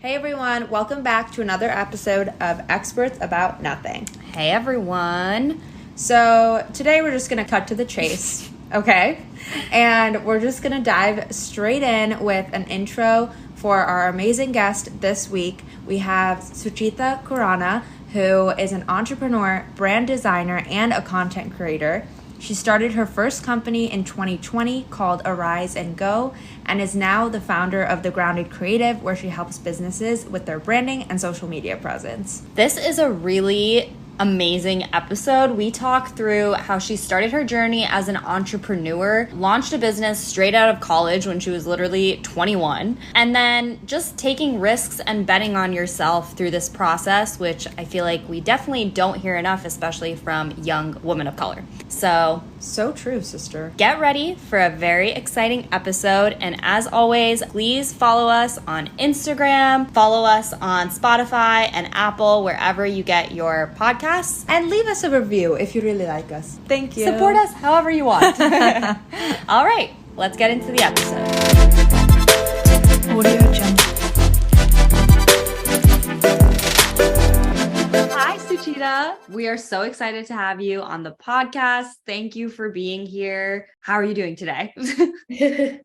Hey everyone, welcome back to another episode of Experts About Nothing. Hey everyone. So today we're just going to cut to the chase, okay? And we're just going to dive straight in with an intro for our amazing guest this week. We have Sucheta Khurana, who is an entrepreneur, brand designer, and a content creator. She started her first company in 2020 called Arise and Go and is now the founder of The Grounded Creative, where she helps businesses with their branding and social media presence. This is a really amazing episode. We talk through how she started her journey as an entrepreneur, launched a business straight out of college when she was literally 21, and then just taking risks and betting on yourself through this process, which I feel like we definitely don't hear enough, especially from young women of color. So true, sister. Get ready for a very exciting episode. And as always, please follow us on Instagram, follow us on Spotify and Apple, wherever you get your podcasts. And leave us a review if you really like us. Thank you. Support us however you want. All right, let's get into the episode. Audio Jungle. Hi, Sucheta. We are so excited to have you on the podcast. Thank you for being here. How are you doing today?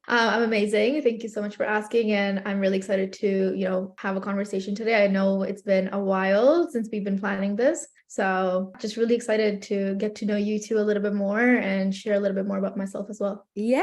I'm amazing. Thank you so much for asking. And I'm really excited to, have a conversation today. I know it's been a while since we've been planning this. So just really excited to get to know you two a little bit more and share a little bit more about myself as well. Yay!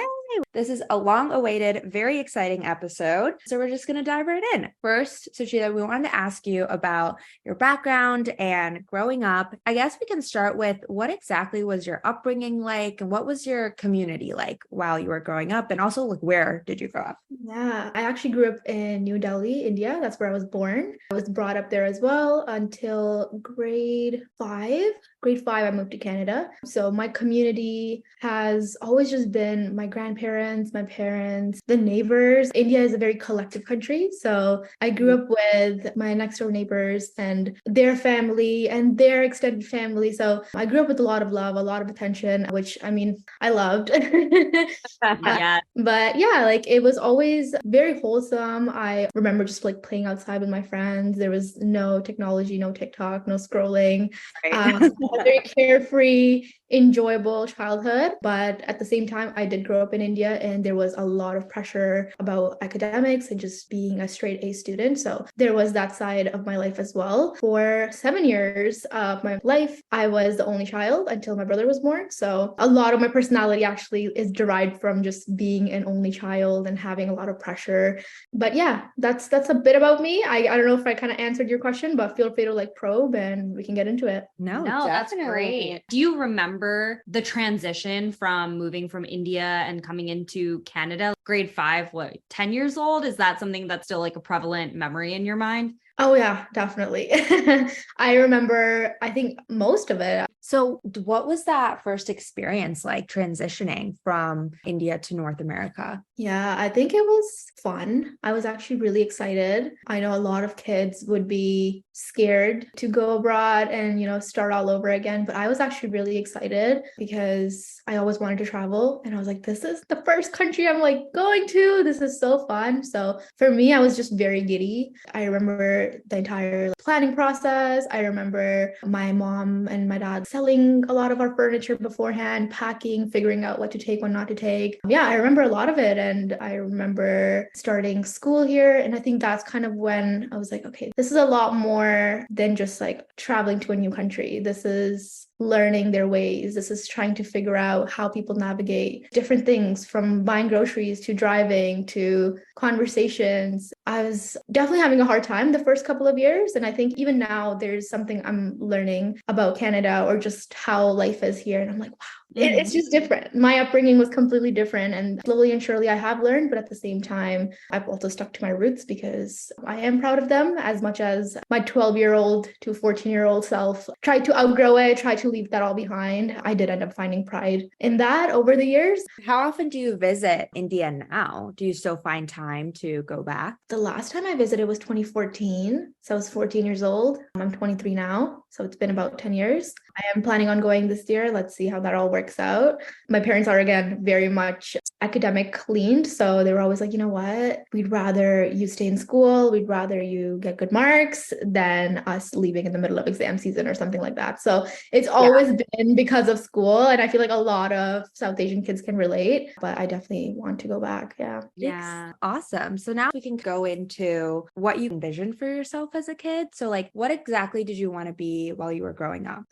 This is a long-awaited, very exciting episode. So we're just going to dive right in. First, Sucheta, we wanted to ask you about your background and growing up. I guess we can start with what exactly was your upbringing like and what was your community like while you were growing up? And also, where did you grow up? Yeah, I actually grew up in New Delhi, India. That's where I was born. I was brought up there as well until grade 5. Grade 5, I moved to Canada. So my community has always just been my grandparents, my parents, the neighbors. India is a very collective country. So I grew up with my next door neighbors and their family and their extended family. So I grew up with a lot of love, a lot of attention, which I loved. Yeah. But yeah, it was always very wholesome. I remember just playing outside with my friends. There was no technology, no TikTok, no scrolling. Right. A very carefree, enjoyable childhood. But at the same time, I did grow up in India and there was a lot of pressure about academics and just being a straight A student. So there was that side of my life as well. For 7 years of my life, I was the only child until my brother was born. So a lot of my personality actually is derived from just being an only child and having a lot of pressure. But yeah, that's a bit about me. I don't know if I kind of answered your question, but feel free to probe and we can get into it. No, that's great. Do you remember the transition from moving from India and coming into Canada? Grade 5, 10 years old? Is that something that's still a prevalent memory in your mind? Oh yeah, definitely. I remember, I think most of it. So what was that first experience like transitioning from India to North America? Yeah, I think it was fun. I was actually really excited. I know a lot of kids would be scared to go abroad and, start all over again. But I was actually really excited because I always wanted to travel. And I was like, this is the first country I'm going to. This is so fun. So for me, I was just very giddy. I remember the entire planning process. I remember my mom and my dad selling a lot of our furniture beforehand, packing, figuring out what to take, what not to take. Yeah, I remember a lot of it. And I remember starting school here. And I think that's kind of when I was like, okay, this is a lot more than just traveling to a new country. This is learning their ways. This is trying to figure out how people navigate different things, from buying groceries to driving to conversations. I was definitely having a hard time the first couple of years. And I think even now there's something I'm learning about Canada or just how life is here. And I'm like, wow, it's just different. My upbringing was completely different. And slowly and surely I have learned, but at the same time, I've also stuck to my roots because I am proud of them as much as my 12-year-old to 14-year-old self tried to outgrow it, tried to leave that all behind. I did end up finding pride in that over the years. How often do you visit India now? Do you still find time to go back? The last time I visited was 2014. So I was 14 years old. I'm 23 now. So it's been about 10 years. I am planning on going this year. Let's see how that all works out. My parents are, again, very much academic leaned. So they were always like, you know what, we'd rather you stay in school, we'd rather you get good marks than us leaving in the middle of exam season or something like that. So it's always been because of school. And I feel like a lot of South Asian kids can relate, but I definitely want to go back. Yeah. Yeah. Awesome. So now we can go into what you envisioned for yourself as a kid. So like, what exactly did you want to be while you were growing up?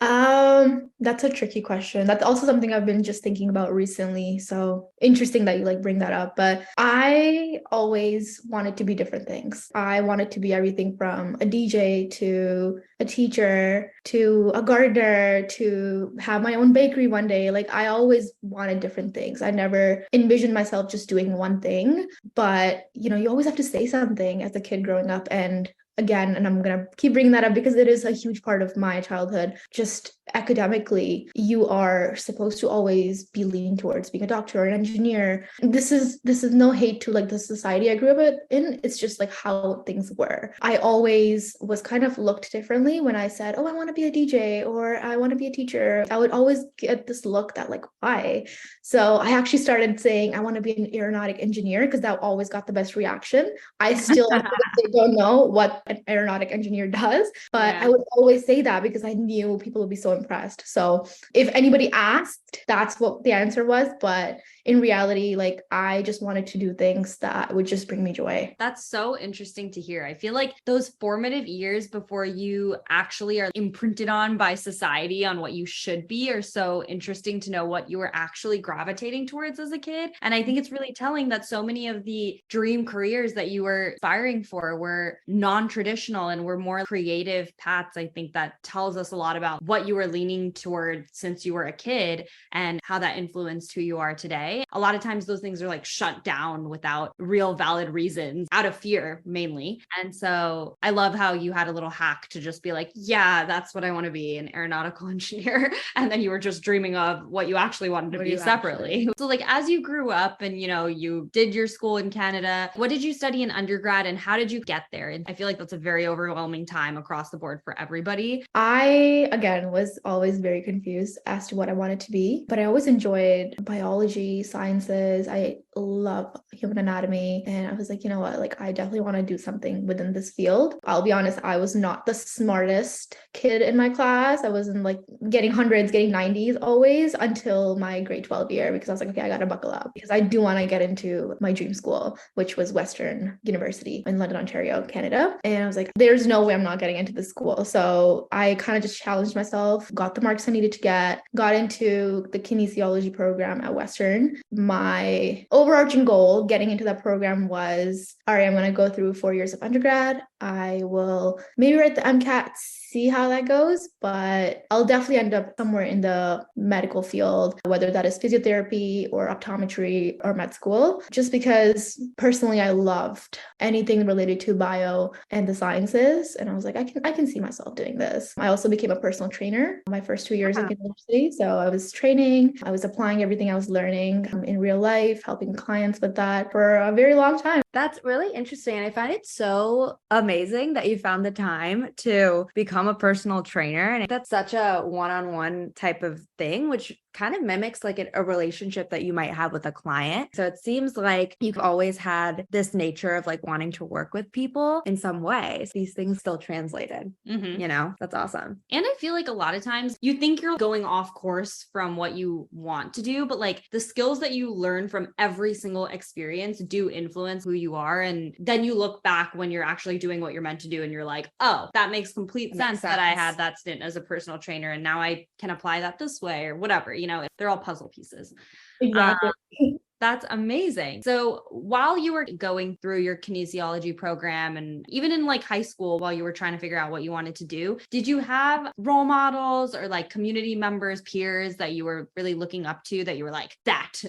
That's a tricky question. That's also something I've been just thinking about recently. So interesting that you like bring that up. But I always wanted to be different things. I wanted to be everything from a DJ to a teacher to a gardener to have my own bakery one day. Like I always wanted different things. I never envisioned myself just doing one thing. But you always have to say something as a kid growing up. And again, and I'm going to keep bringing that up because it is a huge part of my childhood. Just academically, you are supposed to always be leaning towards being a doctor or an engineer. This is no hate to like the society I grew up in. It's just like how things were. I always was kind of looked differently when I said, oh, I want to be a DJ or I want to be a teacher. I would always get this look that like, why? So I actually started saying I want to be an aeronautic engineer because that always got the best reaction. I still don't know what an aeronautic engineer does, but I would always say that because I knew people would be so impressed. So if anybody asked, that's what the answer was. But in reality, like I just wanted to do things that would just bring me joy. That's so interesting to hear. I feel like those formative years before you actually are imprinted on by society on what you should be are so interesting to know what you were actually gravitating towards as a kid. And I think it's really telling that so many of the dream careers that you were aspiring for were non-traditional and were more creative paths. I think that tells us a lot about what you were leaning toward since you were a kid and how that influenced who you are today. A lot of times those things are like shut down without real valid reasons out of fear mainly. And so I love how you had a little hack to just be like, yeah, that's what I want to be, an aeronautical engineer. And then you were just dreaming of what you actually wanted to be separately. So like as you grew up and you did your school in Canada, what did you study in undergrad and how did you get there? And I feel like that's a very overwhelming time across the board for everybody. I, again, was always very confused as to what I wanted to be, but I always enjoyed biology, sciences. I love human anatomy. And I was like, you know what, like I definitely want to do something within this field. I'll be honest, I was not the smartest kid in my class. I wasn't like getting hundreds, getting 90s always until my grade 12 year because I was like, okay, I got to buckle up because I do want to get into my dream school, which was Western University in London, Ontario, Canada. And I was like, there's no way I'm not getting into this school. So I kind of just challenged myself, got the marks I needed to get, got into the kinesiology program at Western. My overarching goal getting into that program was, all right, I'm going to go through 4 years of undergrad. I will maybe write the MCAT, see how that goes, but I'll definitely end up somewhere in the medical field, whether that is physiotherapy or optometry or med school, just because personally I loved anything related to bio and the sciences. And I was like, I can see myself doing this. I also became a personal trainer my first 2 years of university. So I was training, I was applying everything I was learning in real life, helping clients with that for a very long time. That's really interesting. And I find it so amazing that you found the time to become a personal trainer. And that's such a one-on-one type of thing, which kind of mimics like a relationship that you might have with a client. So it seems like you've always had this nature of like wanting to work with people in some way. So these things still translated, that's awesome. And I feel like a lot of times you think you're going off course from what you want to do, but like the skills that you learn from every single experience do influence who you are. And then you look back when you're actually doing what you're meant to do and you're like, oh, that makes complete sense that I had that stint as a personal trainer and now I can apply that this way or whatever. They're all puzzle pieces. Exactly. That's amazing. So while you were going through your kinesiology program and even in like high school, while you were trying to figure out what you wanted to do, did you have role models or like community members, peers that you were really looking up to that you were like, that's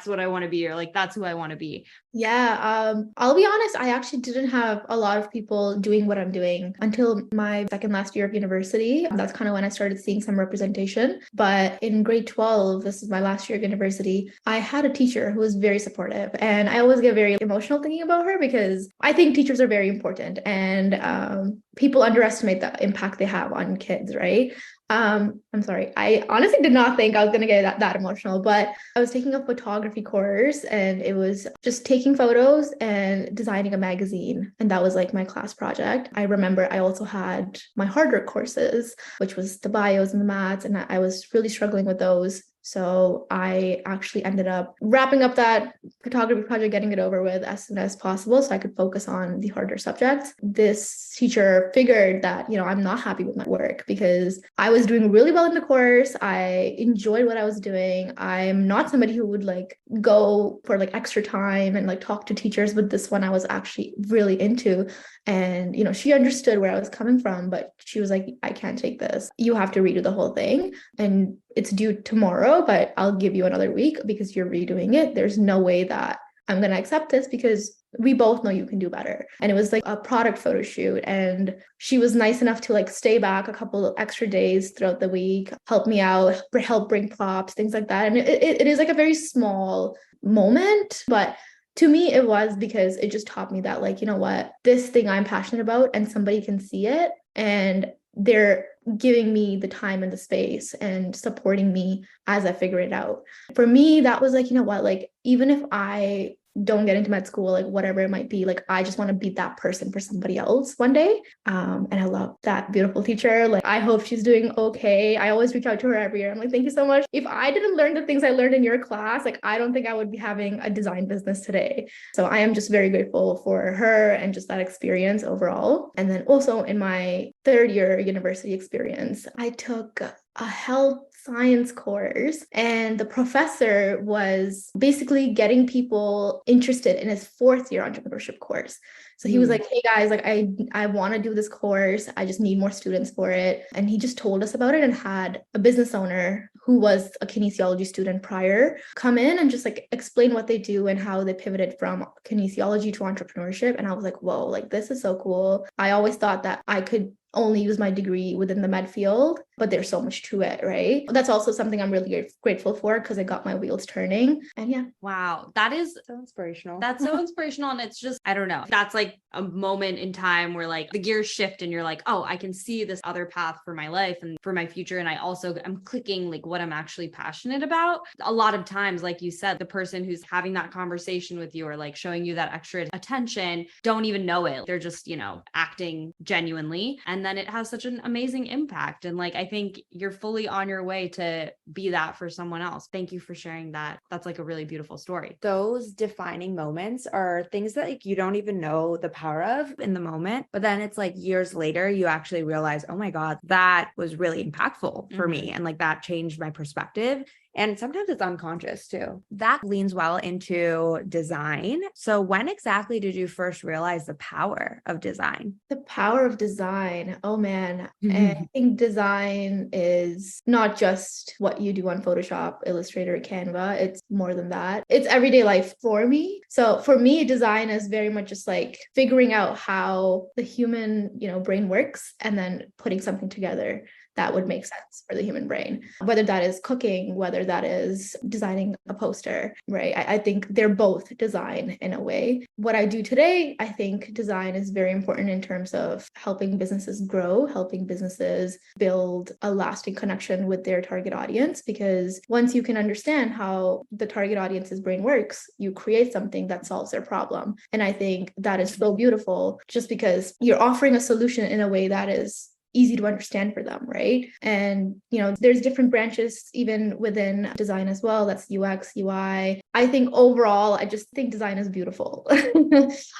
what I want to be, or like, that's who I want to be? Yeah, I'll be honest, I actually didn't have a lot of people doing what I'm doing until my second last year of university. That's kind of when I started seeing some representation. But in grade 12, this is my last year of university, I had a teacher who was very supportive. And I always get very emotional thinking about her because I think teachers are very important and people underestimate the impact they have on kids, right? I'm sorry. I honestly did not think I was gonna get that emotional, but I was taking a photography course and it was just taking photos and designing a magazine. And that was like my class project. I remember I also had my harder courses, which was the bios and the maths, and I was really struggling with those. So I actually ended up wrapping up that photography project, getting it over with as soon as possible so I could focus on the harder subjects. This teacher figured that, I'm not happy with my work because I was doing really well in the course. I enjoyed what I was doing. I'm not somebody who would like go for like extra time and like talk to teachers, but this one I was actually really into. And, she understood where I was coming from, but she was like, I can't take this. You have to redo the whole thing. And it's due tomorrow, but I'll give you another week because you're redoing it. There's no way that I'm going to accept this because we both know you can do better. And it was like a product photo shoot. And she was nice enough to like stay back a couple of extra days throughout the week, help me out, help bring props, things like that. And it is like a very small moment, but to me, it was because it just taught me that, like, you know what, this thing I'm passionate about and somebody can see it and they're giving me the time and the space and supporting me as I figure it out. For me, that was like, you know what, like, even if I don't get into med school, like whatever it might be, like I just want to be that person for somebody else one day. And I love that beautiful teacher. Like I hope she's doing okay. I always reach out to her every year. I'm like, thank you so much. If I didn't learn the things I learned in your class, like I don't think I would be having a design business today. So I am just very grateful for her and just that experience overall. And then also in my third year university experience, I took a health science course and the professor was basically getting people interested in his fourth year entrepreneurship course. So he was like, hey guys, like I want to do this course. I just need more students for it. And he just told us about it and had a business owner who was a kinesiology student prior come in and just like explain what they do and how they pivoted from kinesiology to entrepreneurship. And I was like, whoa, like this is so cool. I always thought that I could only use my degree within the med field, but there's so much to it, right? That's also something I'm really grateful for because it got my wheels turning. And yeah. Wow. That is So inspirational. That's so inspirational. And it's just, I don't know. That's like a moment in time where like the gears shift and you're like, oh, I can see this other path for my life and for my future. And I'm clicking like what I'm actually passionate about. A lot of times, like you said, the person who's having that conversation with you or like showing you that extra attention don't even know it. They're just, acting genuinely. And then it has such an amazing impact. And like, I think you're fully on your way to be that for someone else. Thank you for sharing that. That's like a really beautiful story. Those defining moments are things that like you don't even know the power of in the moment, but then it's like years later you actually realize, oh my God, that was really impactful for me, and like that changed my perspective. And sometimes it's unconscious too. That leans well into design. So when exactly did you first realize the power of design? The power of design. Oh man. And I think design is not just what you do on Photoshop, Illustrator, Canva. It's more than that. It's everyday life for me. So for me, design is very much just like figuring out how the human, brain works and then putting something together that would make sense for the human brain, whether that is cooking, whether that is designing a poster, right? I think they're both design in a way. What I do today, I think design is very important in terms of helping businesses grow, helping businesses build a lasting connection with their target audience, because once you can understand how the target audience's brain works, you create something that solves their problem. And I think that is so beautiful just because you're offering a solution in a way that is easy to understand for them, right? And, there's different branches even within design as well. That's UX, UI. I think overall, I just think design is beautiful.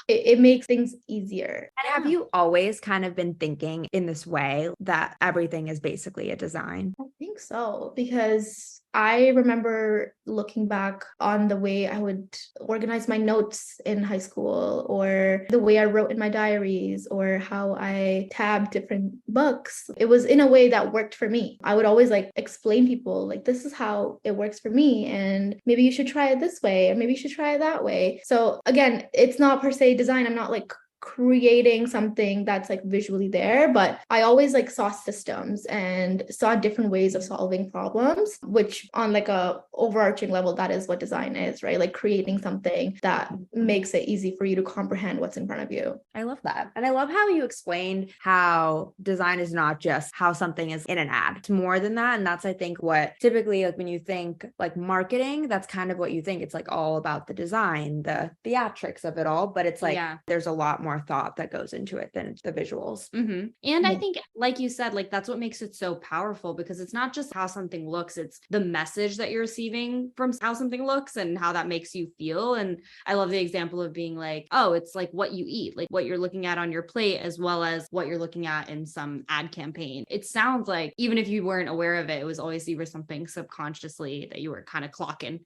It makes things easier. And have you always kind of been thinking in this way that everything is basically a design? I think so, because I remember looking back on the way I would organize my notes in high school, or the way I wrote in my diaries, or how I tabbed different books. It was in a way that worked for me. I would always like explain people like, this is how it works for me, and maybe you should try it this way, or maybe you should try it that way. So again, it's not per se design. I'm not like creating something that's like visually there, but I always like saw systems and saw different ways of solving problems, which on like a overarching level, that is what design is, right? Like creating something that makes it easy for you to comprehend what's in front of you. I love that. And I love how you explained how design is not just how something is in an ad. It's more than that. And that's, I think, what typically, like when you think like marketing, that's kind of what you think. It's like all about the design, the theatrics of it all. But it's like, there's a lot more thought that goes into it than the visuals. Mm-hmm. And I think, like you said, like that's what makes it so powerful, because it's not just how something looks, it's the message that you're receiving from how something looks and how that makes you feel. And I love the example of being like, oh, it's like what you eat, like what you're looking at on your plate, as well as what you're looking at in some ad campaign. It sounds like even if you weren't aware of it, it was always either something subconsciously that you were kind of clocking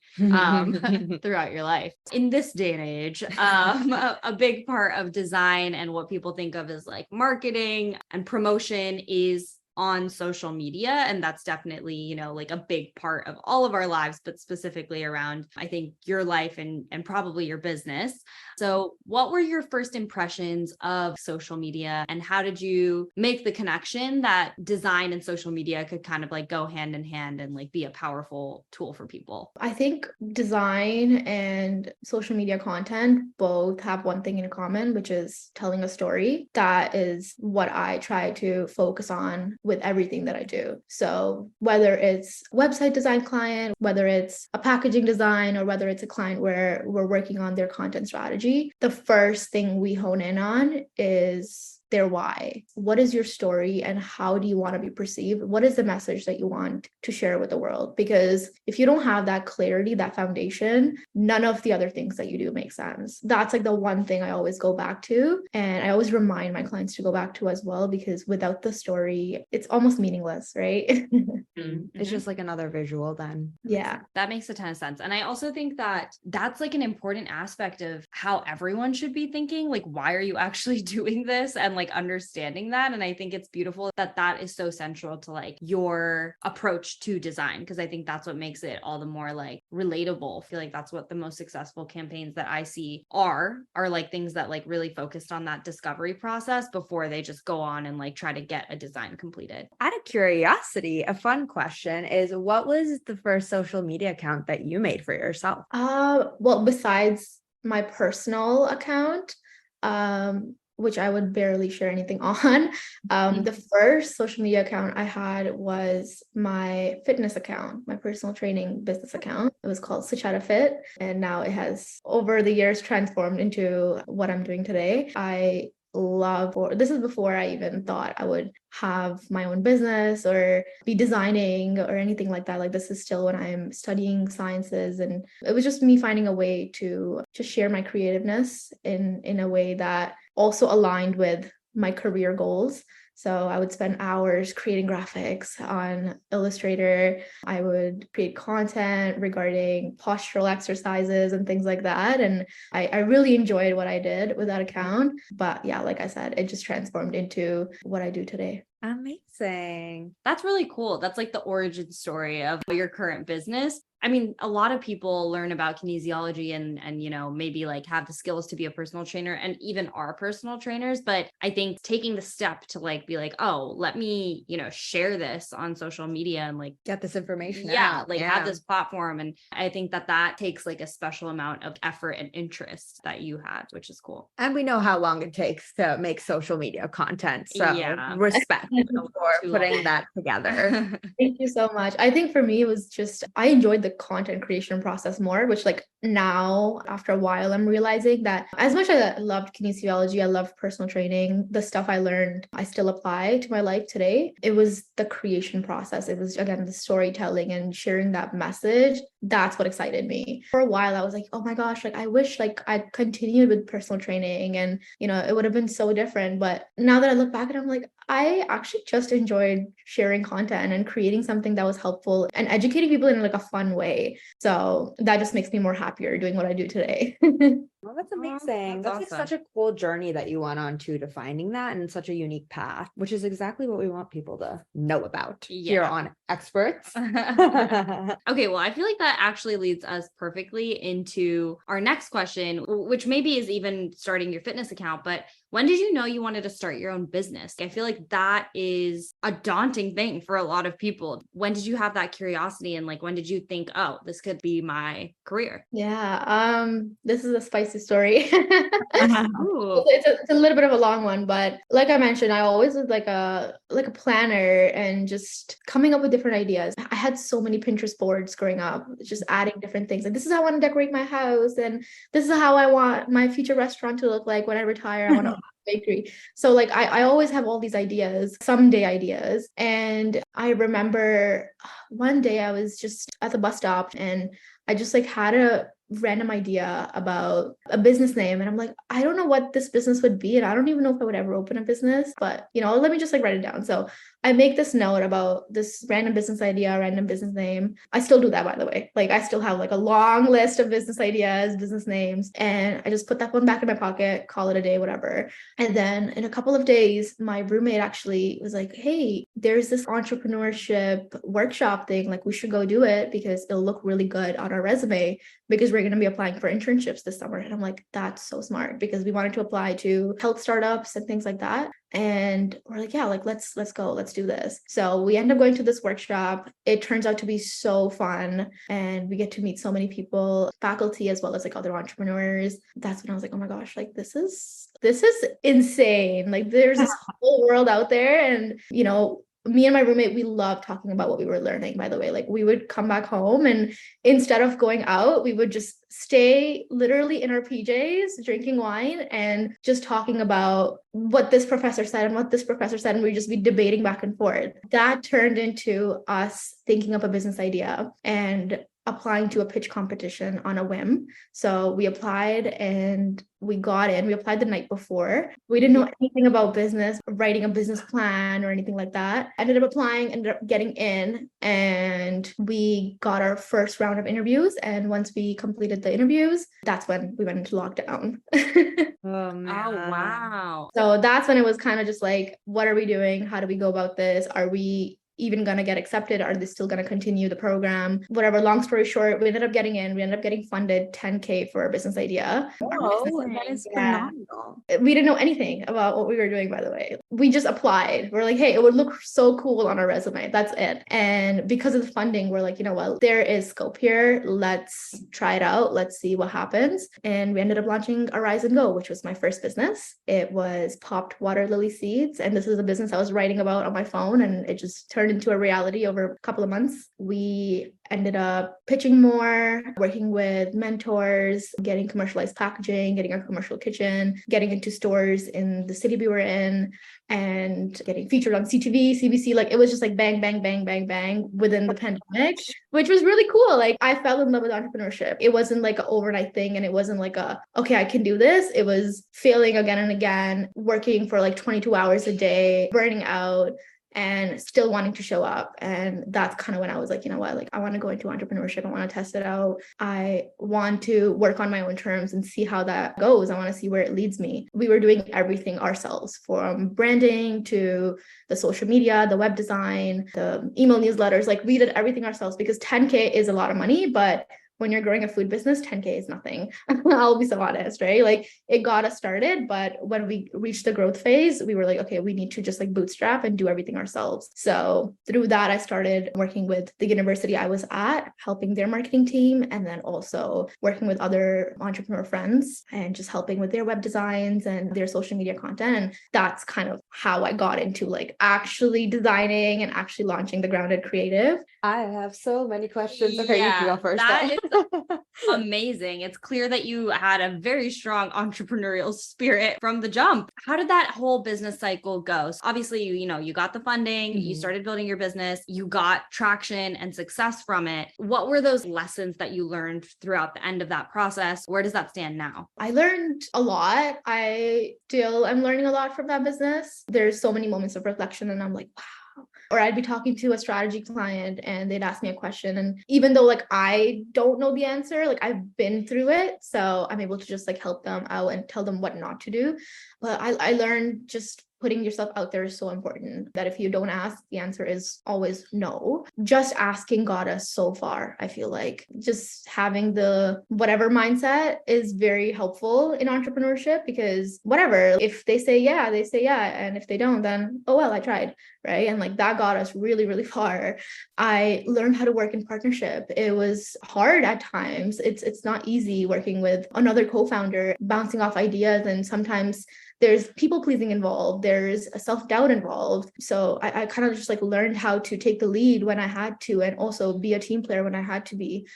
throughout your life. In this day and age, a big part of design and what people think of as like marketing and promotion is on social media. And that's definitely, you know, like a big part of all of our lives, but specifically around, I think, your life and probably your business. So what were your first impressions of social media, and how did you make the connection that design and social media could kind of like go hand in hand and like be a powerful tool for people? I think design and social media content both have one thing in common, which is telling a story. That is what I try to focus on with everything that I do. So whether it's a website design client, whether it's a packaging design, or whether it's a client where we're working on their content strategy, the first thing we hone in on is their why. What is your story and how do you want to be perceived? What is the message that you want to share with the world? Because if you don't have that clarity, that foundation, none of the other things that you do make sense. That's like the one thing I always go back to. And I always remind my clients to go back to as well, because without the story, it's almost meaningless, right? It's just like another visual then. Yeah. That makes a ton of sense. And I also think that that's like an important aspect of how everyone should be thinking. Like, why are you actually doing this? And like understanding that. And I think it's beautiful that that is so central to like your approach to design, because I think that's what makes it all the more like relatable. I feel like that's what the most successful campaigns that I see are like things that like really focused on that discovery process before they just go on and like try to get a design completed. Out of curiosity, a fun question is, what was the first social media account that you made for yourself? Well, besides my personal account, which I would barely share anything on. The first social media account I had was my fitness account, my personal training business account. It was called Sucheta Fit. And now it has over the years transformed into what I'm doing today. This is before I even thought I would have my own business or be designing or anything like that. Like, this is still when I'm studying sciences, and it was just me finding a way to just share my creativeness in a way that also aligned with my career goals. So I would spend hours creating graphics on Illustrator. I would create content regarding postural exercises and things like that. And I really enjoyed what I did with that account. But yeah, like I said, it just transformed into what I do today. Amazing. That's really cool. That's like the origin story of your current business. I mean, a lot of people learn about kinesiology and, you know, maybe like have the skills to be a personal trainer and even are personal trainers. But I think taking the step to like, be like, oh, let me, you know, share this on social media and like get this information out. Like have this platform. And I think that takes like a special amount of effort and interest that you had, which is cool. And we know how long it takes to make social media content. So respect for putting that together. Thank you so much. I think for me, it was just, I enjoyed the content creation process more, which like now after a while, I'm realizing that as much as I loved kinesiology, I loved personal training, the stuff I learned, I still apply to my life today. It was the creation process. It was, again, the storytelling and sharing that message. That's what excited me. For a while, I was like, oh my gosh, like I wish like I'd continued with personal training and, you know, it would have been so different. But now that I look back and I'm like, I actually just enjoyed sharing content and creating something that was helpful and educating people in like a fun way. So that just makes me more happier doing what I do today. Well, that's amazing. That's awesome. like such a cool journey that you went on to finding that, and such a unique path, which is exactly what we want people to know about here on Experts. Okay, well, I feel like that actually leads us perfectly into our next question, which maybe is even starting your fitness account, but When did you know you wanted to start your own business? I feel like that is a daunting thing for a lot of people. When did you have that curiosity, and like when did you think, oh, this could be my career? Yeah, this is a spicy story. Ooh. It's a little bit of a long one, but like I mentioned, I always was like a planner and just coming up with different ideas. I had so many Pinterest boards growing up, just adding different things. Like, this is how I want to decorate my house, and this is how I want my future restaurant to look like when I retire. I want to bakery. So like I always have all these ideas, someday ideas. And I remember one day I was just at the bus stop and I just like had a random idea about a business name. And I'm like, I don't know what this business would be. And I don't even know if I would ever open a business, but let me just like write it down. So I make this note about this random business idea, random business name. I still do that, by the way. Like, I still have like a long list of business ideas, business names, and I just put that one back in my pocket, call it a day, whatever. And then in a couple of days, my roommate actually was like, hey, there's this entrepreneurship workshop thing. Like, we should go do it because it'll look really good on our resume, because we're going to be applying for internships this summer. And I'm like, that's so smart, because we wanted to apply to health startups and things like that. And we're like, yeah, like, let's go, let's do this. So we end up going to this workshop. It turns out to be so fun. And we get to meet so many people, faculty, as well as like other entrepreneurs. That's when I was like, oh my gosh, like, this is insane. Like, there's this whole world out there. And, me and my roommate, we love talking about what we were learning, by the way. Like, we would come back home and instead of going out, we would just stay literally in our PJs, drinking wine and just talking about what this professor said and what this professor said. And we'd just be debating back and forth. That turned into us thinking of a business idea and applying to a pitch competition on a whim. So we applied and we got in. We applied the night before. We didn't know anything about business, writing a business plan or anything like that. Ended up applying, ended up getting in, and we got our first round of interviews. And once we completed the interviews, that's when we went into lockdown. Oh, man. Oh, wow. So that's when it was kind of just like, what are we doing? How do we go about this? Are we even going to get accepted? Are they still going to continue the program? Whatever, long story short, we ended up getting in. We ended up getting funded $10K for a business idea. Oh, that is phenomenal. We didn't know anything about what we were doing, by the way. We just applied. We're like, hey, it would look so cool on our resume. That's it. And because of the funding, we're like, you know what? There is scope here. Let's try it out. Let's see what happens. And we ended up launching Arise and Go, which was my first business. It was popped water lily seeds. And this is a business I was writing about on my phone, and it just turned into a reality over a couple of months. We ended up pitching more, working with mentors, getting commercialized packaging, getting our commercial kitchen, getting into stores in the city we were in, and getting featured on CTV, CBC. Like, it was just like bang, bang, bang, bang, bang within the pandemic, which was really cool. Like, I fell in love with entrepreneurship. It wasn't like an overnight thing, and it wasn't like okay, I can do this. It was failing again and again, working for like 22 hours a day, burning out, and still wanting to show up. And that's kind of when I was like, you know what, like, I want to go into entrepreneurship. I want to test it out. I want to work on my own terms and see how that goes. I want to see where it leads me. We were doing everything ourselves, from branding to the social media, the web design, the email newsletters. Like, we did everything ourselves, because 10K is a lot of money, but when you're growing a food business, 10K is nothing. I'll be so honest, right? Like, it got us started, but when we reached the growth phase, we were like, okay, we need to just like bootstrap and do everything ourselves. So through that, I started working with the university I was at, helping their marketing team, and then also working with other entrepreneur friends and just helping with their web designs and their social media content. And that's kind of how I got into like actually designing and actually launching the Grounded Creative. I have so many questions. Okay, you can go first. That is amazing. It's clear that you had a very strong entrepreneurial spirit from the jump. How did that whole business cycle go? So obviously, you got the funding, you started building your business, you got traction and success from it. What were those lessons that you learned throughout the end of that process? Where does that stand now? I learned a lot. I still am learning a lot from that business. There's so many moments of reflection, and I'm like, wow. Or I'd be talking to a strategy client and they'd ask me a question. And even though like I don't know the answer, like I've been through it. So I'm able to just like help them out and tell them what not to do. But I learned just putting yourself out there is so important that if you don't ask, the answer is always no. Just asking got us so far. I feel like just having the whatever mindset is very helpful in entrepreneurship, because whatever, if they say yeah, they say yeah. And if they don't, then oh well, I tried. Right. And like that got us really, really far. I learned how to work in partnership. It was hard at times. It's not easy working with another co-founder, bouncing off ideas, and sometimes there's people pleasing involved, there's a self-doubt involved. So I kind of just like learned how to take the lead when I had to, and also be a team player when I had to be.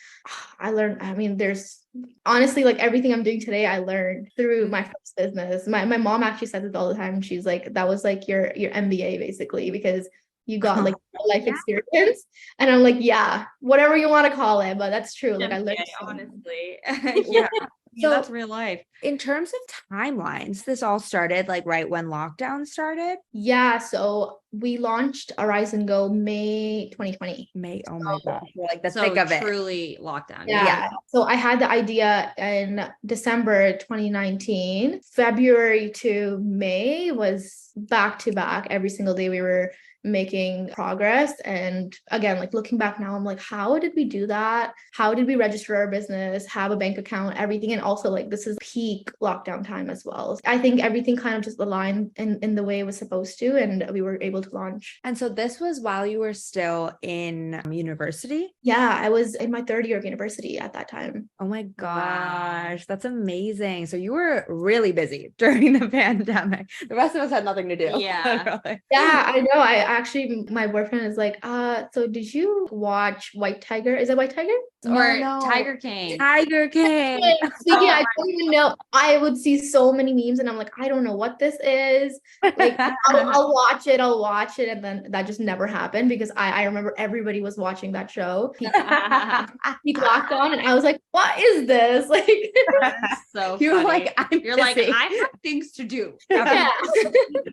I mean, there's honestly like everything I'm doing today, I learned through my first business. My mom actually says it all the time. She's like, that was like your MBA basically, because you got like life experience. And I'm like, yeah, whatever you want to call it, but that's true. Like I learned honestly. Yeah. So that's real life. In terms of timelines, this all started like right when lockdown started. Yeah, so we launched Arise and Go May 2020. May, oh my gosh, we're like the thick of it. Truly lockdown. Yeah. So I had the idea in December 2019. February to May was back to back. Every single day we were making progress. And again, like looking back now, I'm like, how did we do that? How did we register our business, have a bank account, everything? And also like, this is peak lockdown time as well. I think everything kind of just aligned in the way it was supposed to, and we were able to launch. And so this was while you were still in university? Yeah, I was in my third year of university at that time. Oh my gosh, that's amazing. So you were really busy during the pandemic. The rest of us had nothing to do. Yeah. Yeah, I know. I actually, my boyfriend is like, so did you watch White Tiger? Is it White Tiger? Or Tiger King. Tiger King. So yeah, I don't even know. I would see so many memes and I'm like, I don't know what this is. Like I'll watch it. And then that just never happened, because I remember everybody was watching that show. He locked on and I was like, what is this? Like, so you're funny. like, You're like, I have things to do. yeah.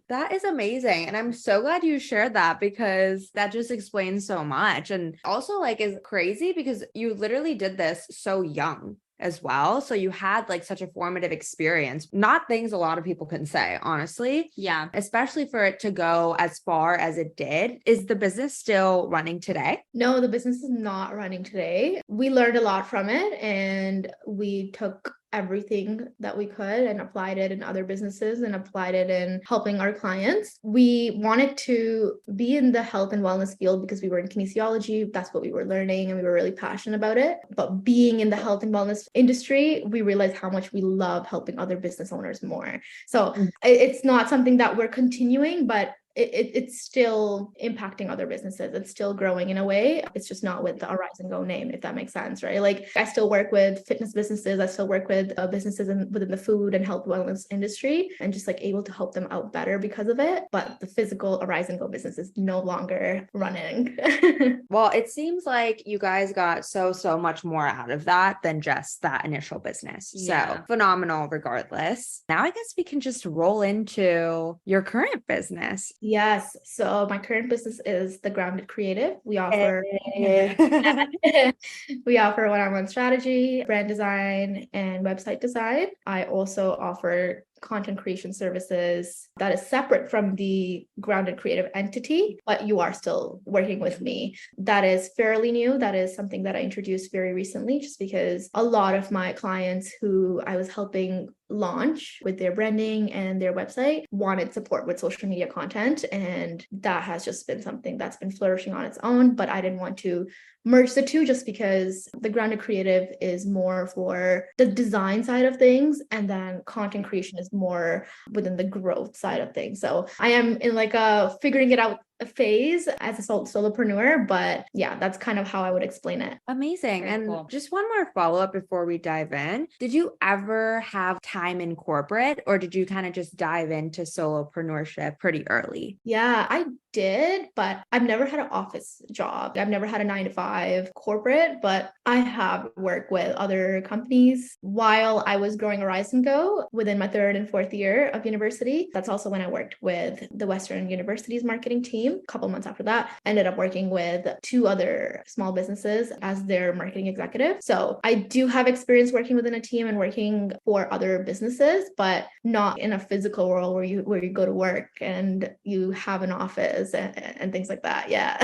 That is amazing. And I'm so glad you shared that, because that just explains so much. And also like is crazy because you literally did this so young as well. So you had like such a formative experience, not things a lot of people can say, honestly. Yeah. Especially for it to go as far as it did. Is the business still running today? No, the business is not running today. We learned a lot from it, and we took everything that we could and applied it in other businesses and applied it in helping our clients. We wanted to be in the health and wellness field because we were in kinesiology. That's what we were learning and we were really passionate about it. But being in the health and wellness industry, we realized how much we love helping other business owners more. So it's not something that we're continuing, but it's still impacting other businesses. It's still growing in a way. It's just not with the Arise and Go name, if that makes sense, right? Like I still work with fitness businesses. I still work with businesses within the food and health wellness industry, and just like able to help them out better because of it. But the physical Arise and Go business is no longer running. Well, it seems like you guys got so much more out of that than just that initial business. Yeah. So phenomenal regardless. Now I guess we can just roll into your current business. Yes. So my current business is The Grounded Creative. We offer we offer one-on-one strategy, brand design, and website design. I also offer content creation services that is separate from the Grounded Creative entity, but you are still working with me. That is fairly new. That is something that I introduced very recently, just because a lot of my clients who I was helping launch with their branding and their website wanted support with social media content. And that has just been something that's been flourishing on its own, but I didn't want to merge the two, just because the Grounded Creative is more for the design side of things, and then content creation is more within the growth side of things. So I am in like a figuring it out phase as a solopreneur, but yeah, that's kind of how I would explain it. Amazing. Very And cool. just one more follow-up before we dive in. Did you ever have time in corporate, or did you kind of just dive into solopreneurship pretty early? Yeah, I did, but I've never had an office job. I've never had a 9-to-5 corporate, but I have worked with other companies while I was growing Arise and Go within my third and fourth year of university. That's also when I worked with the Western University's marketing team. team. A couple months after that, ended up working with 2 other small businesses as their marketing executive. So I do have experience working within a team and working for other businesses, but not in a physical world where you go to work and you have an office and things like that. Yeah.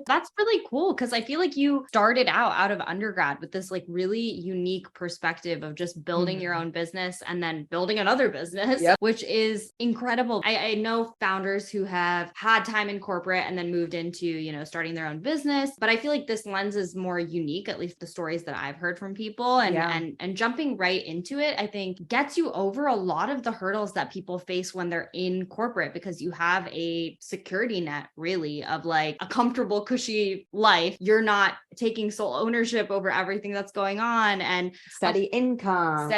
That's really cool because I feel like you started out of undergrad with this like really unique perspective of just building your own business and then building another business, which is incredible. I know founders who have had time in corporate and then moved into, starting their own business, but I feel like this lens is more unique, at least the stories that I've heard from people, and jumping right into it, I think gets you over a lot of the hurdles that people face when they're in corporate, because you have a security net really of like a comfortable, cushy life. You're not taking sole ownership over everything that's going on, and steady income.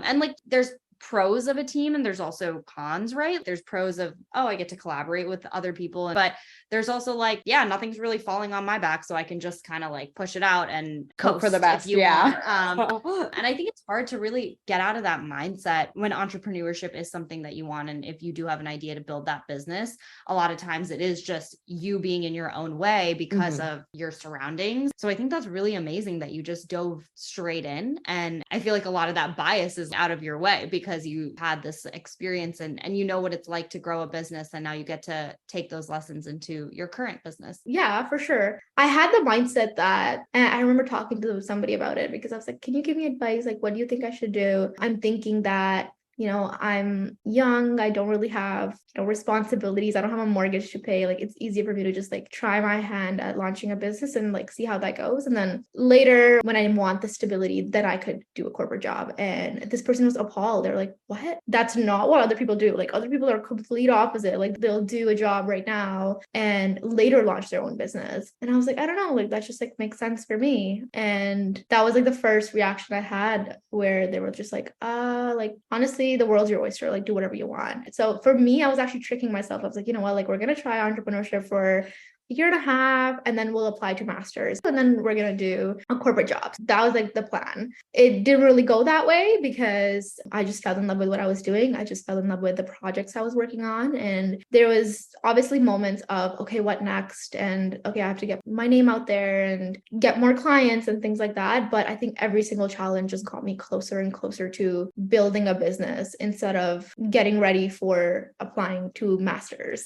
And like there's pros of a team and there's also cons, right? There's pros of, I get to collaborate with other people, but there's also like, nothing's really falling on my back, so I can just kind of like push it out and hope for the best. And I think it's hard to really get out of that mindset when entrepreneurship is something that you want. And if you do have an idea to build that business, a lot of times it is just you being in your own way because of your surroundings. So I think that's really amazing that you just dove straight in. And I feel like a lot of that bias is out of your way because you had this experience and you know what it's like to grow a business. And now you get to take those lessons into your current business. Yeah, for sure. I had the mindset that, and I remember talking to somebody about it because I was like, can you give me advice? Like, what do you think I should do? I'm thinking that I'm young. I don't really have responsibilities. I don't have a mortgage to pay. Like, it's easier for me to just like try my hand at launching a business and like see how that goes. And then later, when I want the stability, then I could do a corporate job. And this person was appalled. They're like, what? That's not what other people do. Like, other people are complete opposite. Like, they'll do a job right now and later launch their own business. And I was like, I don't know. Like, that just like makes sense for me. And that was like the first reaction I had, where they were just like honestly, the world's your oyster, like do whatever you want. So for me, I was actually tricking myself. I was like, you know what, like we're going to try entrepreneurship for a year and a half, and then we'll apply to masters, and then we're going to do a corporate job. That was like the plan. It didn't really go that way because I just fell in love with what I was doing. I just fell in love with the projects I was working on. And there was obviously moments of, okay, what next? And okay, I have to get my name out there and get more clients and things like that. But I think every single challenge just got me closer and closer to building a business instead of getting ready for applying to masters.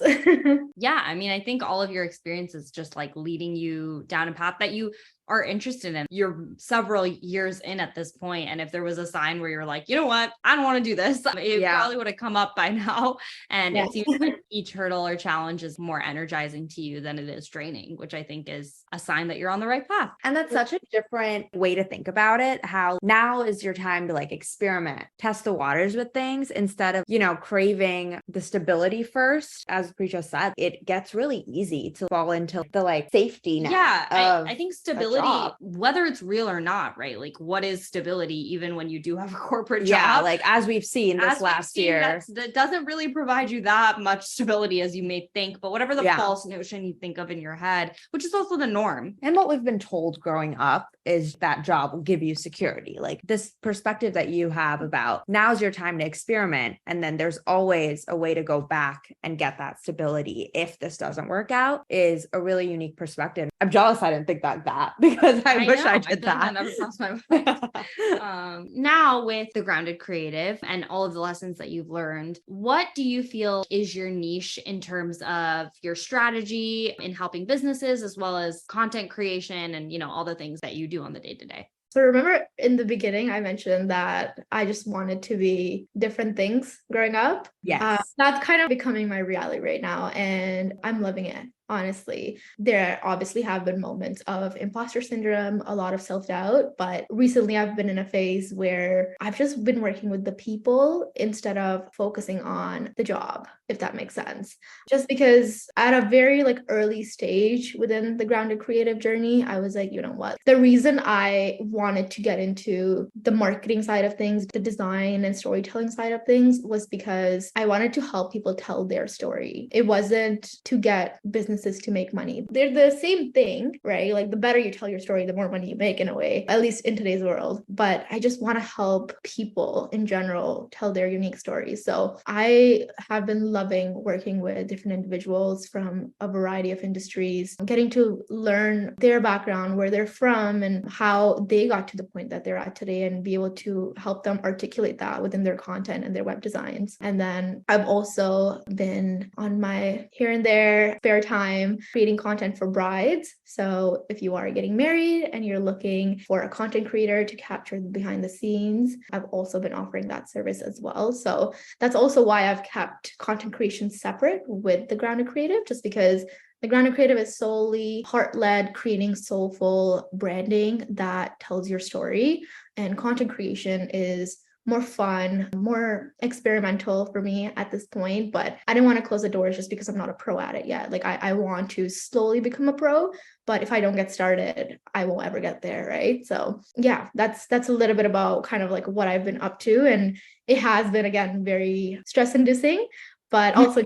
Yeah. I mean, I think all of your experience is just like leading you down a path that you are interested in. You're several years in at this point, and if there was a sign where you're like, you know what, I don't want to do this, it probably would have come up by now. And it seems like each hurdle or challenge is more energizing to you than it is draining, which I think is a sign that you're on the right path. And that's such a different way to think about it, how now is your time to like experiment, test the waters with things instead of, craving the stability first. As Precha said, it gets really easy to fall into the like safety net. Yeah, I think stability, whether it's real or not, right? Like, what is stability even when you do have a corporate job? Yeah, like as we've seen this last year. That doesn't really provide you that much stability as you may think, but whatever the false notion you think of in your head, which is also the norm. And what we've been told growing up is that job will give you security. Like this perspective that you have about now's your time to experiment. And then there's always a way to go back and get that stability if this doesn't work out is a really unique perspective. I'm jealous I didn't think that because I wish I did that. That never crossed my mind. Now with the Grounded Creative and all of the lessons that you've learned, what do you feel is your niche in terms of your strategy in helping businesses as well as content creation and, all the things that you do on the day-to-day? So remember in the beginning, I mentioned that I just wanted to be different things growing up. Yes. That's kind of becoming my reality right now. And I'm loving it. Honestly, there obviously have been moments of imposter syndrome, a lot of self-doubt, but recently I've been in a phase where I've just been working with the people instead of focusing on the job, if that makes sense. Just because at a very early stage within the Grounded Creative journey, I was like, you know what? The reason I wanted to get into the marketing side of things, the design and storytelling side of things was because I wanted to help people tell their story. It wasn't to get business businesses to make money. They're the same thing, right? Like the better you tell your story, the more money you make in a way, at least in today's world. But I just want to help people in general tell their unique stories. So I have been loving working with different individuals from a variety of industries, getting to learn their background, where they're from, and how they got to the point that they're at today, and be able to help them articulate that within their content and their web designs. And then I've also been on my here and there spare time creating content for brides. So if you are getting married and you're looking for a content creator to capture the behind the scenes, I've also been offering that service as well. So that's also why I've kept content creation separate with the Grounded Creative, just because the Grounded Creative is solely heart-led, creating soulful branding that tells your story. And content creation is more fun, more experimental for me at this point. But I didn't want to close the doors just because I'm not a pro at it yet. Like I want to slowly become a pro, but if I don't get started, I won't ever get there, right? So yeah, that's a little bit about kind of like what I've been up to. And it has been, again, very stress-inducing, but also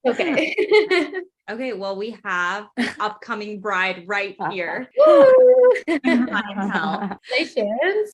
okay. Okay, well, we have an upcoming bride right here. Congratulations.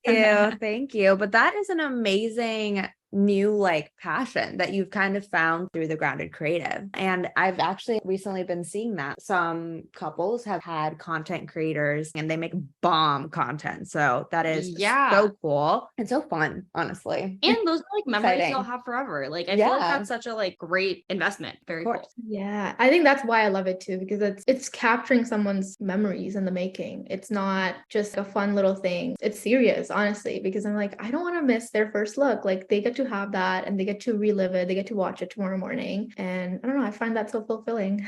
Thank you. But that is an amazing new like passion that you've kind of found through the Grounded Creative. And I've actually recently been seeing that some couples have had content creators and they make bomb content. So that is so cool and so fun, honestly. And those are like memories Exciting. you'll have forever. Like I feel like that's such a like great investment. Very cool. Yeah, I think that's why I love it too, because it's capturing someone's memories in the making. It's not just a fun little thing. It's serious, honestly, because I'm like, I don't want to miss their first look. Like they get to have that and they get to relive it. They get to watch it tomorrow morning. And I don't know, I find that so fulfilling.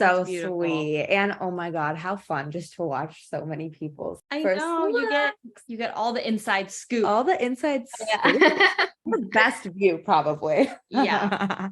So sweet. And oh my God, how fun just to watch so many people's you get all the inside scoop. All the inside scoop. The best view, probably. Yeah.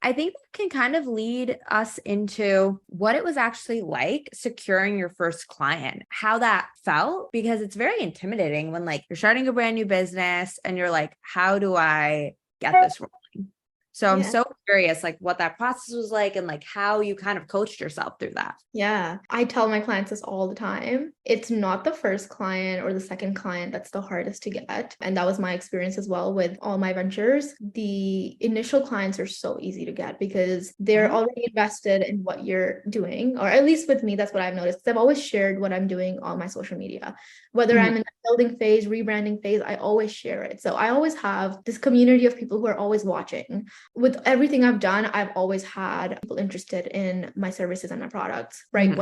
I think that can kind of lead us into what it was actually like securing your first client, how that felt, because it's very intimidating when like you're starting a brand new business and you're like, how do I get this rolling? So I'm so curious, like what that process was like and like how you kind of coached yourself through that. Yeah, I tell my clients this all the time. It's not the first client or the second client that's the hardest to get. And that was my experience as well with all my ventures. The initial clients are so easy to get because they're already invested in what you're doing, or at least with me, that's what I've noticed. I've always shared what I'm doing on my social media, whether I'm in the building phase, rebranding phase, I always share it. So I always have this community of people who are always watching. With everything I've done, I've always had people interested in my services and my products, right?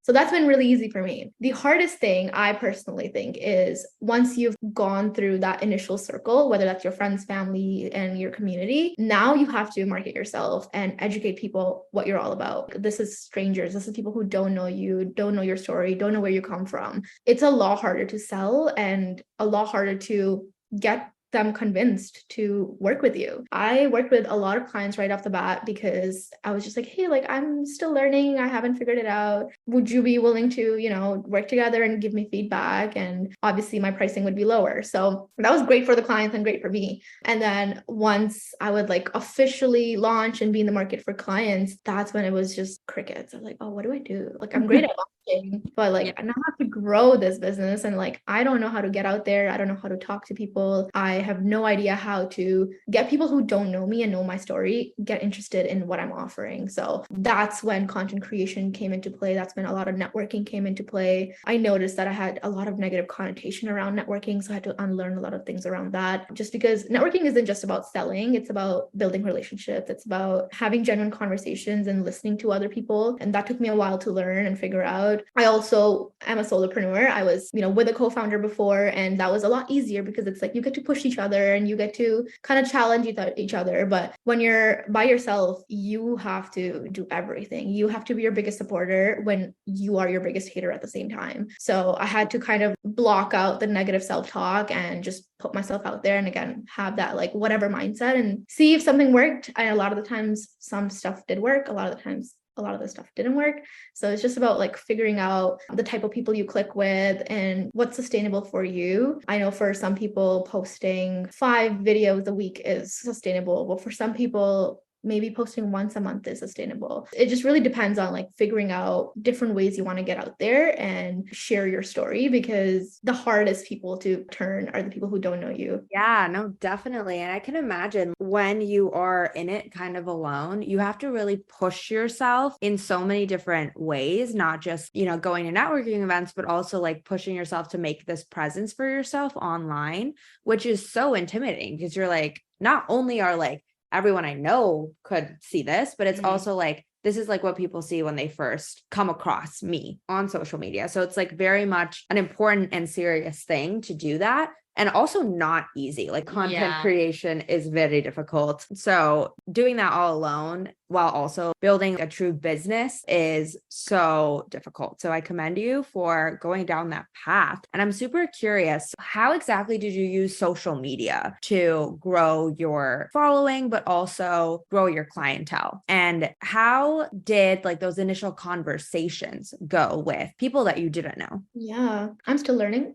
So that's been really easy for me. The hardest thing I personally think is once you've gone through that initial circle, whether that's your friends, family, and your community, now you have to market yourself and educate people what you're all about. This is strangers. This is people who don't know you, don't know your story, don't know where you come from. It's a lot harder to sell and a lot harder to get them convinced to work with you. I worked with a lot of clients right off the bat because I was just like, hey, like I'm still learning. I haven't figured it out. Would you be willing to, work together and give me feedback? And obviously my pricing would be lower. So that was great for the clients and great for me. And then once I would like officially launch and be in the market for clients, that's when it was just crickets. I was like, oh, what do I do? Like I'm great at launching, but like I now have to grow this business. And like, I don't know how to get out there. I don't know how to talk to people. I have no idea how to get people who don't know me and know my story, get interested in what I'm offering. So that's when content creation came into play. That's when a lot of networking came into play. I noticed that I had a lot of negative connotation around networking. So I had to unlearn a lot of things around that, just because networking isn't just about selling. It's about building relationships. It's about having genuine conversations and listening to other people. And that took me a while to learn and figure out. I also am a solopreneur. I was, with a co-founder before, and that was a lot easier because it's like you get to push each other and you get to kind of challenge each other. But when you're by yourself, you have to do everything. You have to be your biggest supporter when you are your biggest hater at the same time. So I had to kind of block out the negative self-talk and just put myself out there. And again, have that like whatever mindset and see if something worked. And a lot of the times some stuff did work. A lot of the times a lot of the stuff didn't work. So it's just about like figuring out the type of people you click with and what's sustainable for you. I know for some people posting 5 videos a week is sustainable, but for some people maybe posting once a month is sustainable. It just really depends on like figuring out different ways you want to get out there and share your story, because the hardest people to turn are the people who don't know you. Yeah, no, definitely. And I can imagine when you are in it kind of alone, you have to really push yourself in so many different ways, not just, going to networking events, but also like pushing yourself to make this presence for yourself online, which is so intimidating because you're like, not only are like everyone I know could see this, but it's also like, this is like what people see when they first come across me on social media. So it's like very much an important and serious thing to do that. And also not easy. Like content creation is very difficult. So doing that all alone while also building a true business is so difficult. So I commend you for going down that path. And I'm super curious, how exactly did you use social media to grow your following, but also grow your clientele? And how did like those initial conversations go with people that you didn't know? Yeah, I'm still learning.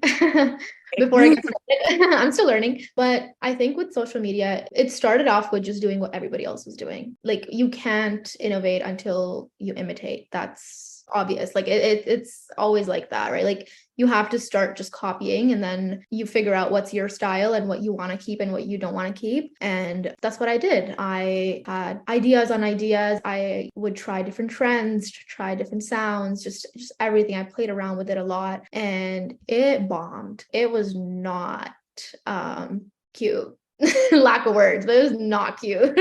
Before I get started, I'm still learning. But I think with social media, it started off with just doing what everybody else was doing. Like you can't innovate until you imitate. That's obvious. Like it's always like that, right? Like you have to start just copying, and then you figure out what's your style and what you want to keep and what you don't want to keep. And that's what I did. I had ideas on ideas. I would try different trends, try different sounds, just everything. I played around with it a lot, and it bombed. It was not cute. Lack of words, but it was not cute.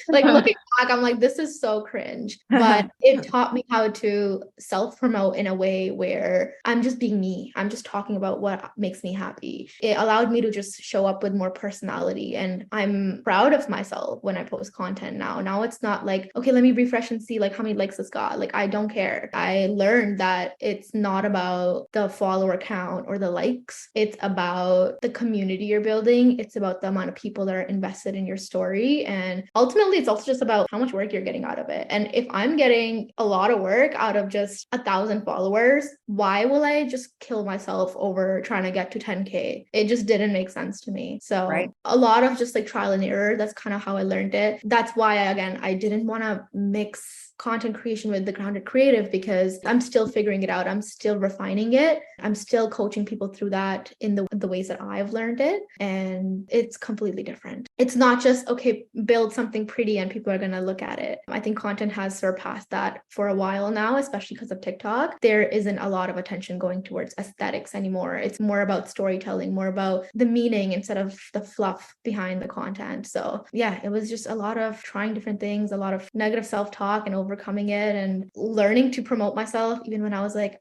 Like looking back, I'm like, this is so cringe. But it taught me how to self-promote in a way where I'm just being me. I'm just talking about what makes me happy. It allowed me to just show up with more personality. And I'm proud of myself when I post content now. Now it's not like, okay, let me refresh and see like how many likes this got. Like I don't care. I learned that it's not about the follower count or the likes. It's about the community you're building. It's about the amount of people that are invested in your story. And ultimately, it's also just about how much work you're getting out of it. And if I'm getting a lot of work out of just 1,000 followers, why will I just kill myself over trying to get to 10K? It just didn't make sense to me. So a lot of just like trial and error. That's kind of how I learned it. That's why, I didn't want to mix content creation with the grounded creative, because I'm still figuring it out. I'm still refining it. I'm still coaching people through that in the ways that I've learned it. And it's completely different. It's not just, okay, build something pretty and people are going to look at it. I think content has surpassed that for a while now, especially because of TikTok. There isn't a lot of attention going towards aesthetics anymore. It's more about storytelling, more about the meaning instead of the fluff behind the content. So yeah, it was just a lot of trying different things, a lot of negative self-talk and overcoming it, and learning to promote myself even when I was like,